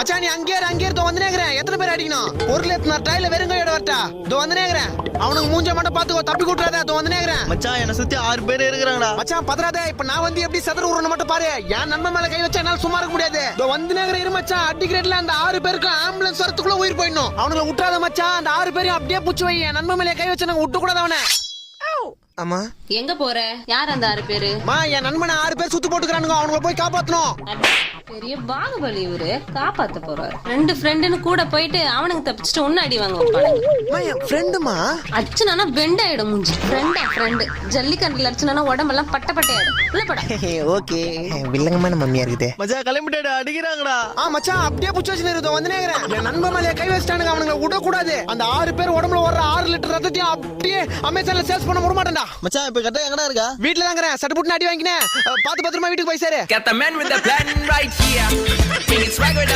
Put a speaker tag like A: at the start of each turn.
A: மச்சான் நீ அங்கே இருந்து வந்துனேங்கறேன். எத்தனை பேர் அடிக்கணும்? பொருள் எத்தனை டைல வெறுங்கையோட வரட்டா? இதோ வந்துனேங்கறேன். அவனுக்கு மூஞ்ச மட்டும் பாத்துக்கோ, தப்பி கூட்றாத. இதோ வந்துனேங்கறேன்.
B: மச்சான் என்ன சுத்தி 6 பேர் இருக்கிறாங்கடா.
A: மச்சான் பதறாதே. இப்ப நான் வந்து எப்படி சதுர ஊறணும் மட்டும் பாரு. என் நண்பன் மேல கை வச்சா என்னால சும்மா இருக்க முடியாது. இதோ வந்துனேங்கறேன். இரு மச்சான், அடிக்கிறேட்ல அந்த 6 பேருக்கு ஆம்புலன்ஸ் வரதுக்குள்ள உயிர் போயிடணும். அவனுங்களை விட்டுறாத மச்சான். அந்த 6 பேரையும் அப்படியே புடிச்சு வை. என் நண்பன் மேல கை வச்சா நாங்க விட்டு கூடாது அவனை. அம்மா
C: எங்க போற? யார் அந்த 6 பேரு?
A: என் நண்பனை 6 பேர் சுத்து போட்டுக்கிறானுங்க. அவனுங்களை போய் காப்பாத்தணும்.
C: பெரிய பாகுபலி இவரு, காப்பாத்த போறாரு. 2 ஃப்ரெண்டுன்னு கூட போயிட்டு அவனுக்கு தப்பிச்சுட்டு ஒன்னு அடி வாங்க வைப்பானுங்க.
A: என் ஃப்ரெண்டுமா
C: அச்சுனா பெண்ட் ஆயிடும் மூஞ்சி. ஃப்ரெண்டு ஜல்லிக்கண்டுல அடிச்சுனா உடம்பெல்லாம் பட்ட பட்டையாயிடும். உள்ள போடா.
A: ஓகே வில்லங்கமான மம்மியா இருக்குது.
B: மச்சான் கிளம்பிட்டா, அடிக்கிறாங்கடா.
A: மச்சான் அப்படியே புடிச்சு வச்சு நிறுத்த வந்துனேங்கறேன். என் நண்பன் மேல கை வச்சிட்டானுங்க. அவனுங்களை விட கூடாது. அந்த 6 பேர் உடம்புல வர்ற 6 லிட்டர் ரத்தத்தையும் அப்படியே அமேசான்ல சேல்ஸ் பண்ண விட மாட்டேன்டா.
B: மச்சான் இப்ப கரெக்டா எங்கடா இருக்கா?
A: வீட்டுல தாங்கறேன். சட்டு புட்டு அடி வாங்கினேன். பாத்து பத்திரமா வீட்டுக்கு போய் சேரு.
D: Got the man with the plan right here. Bring it swagger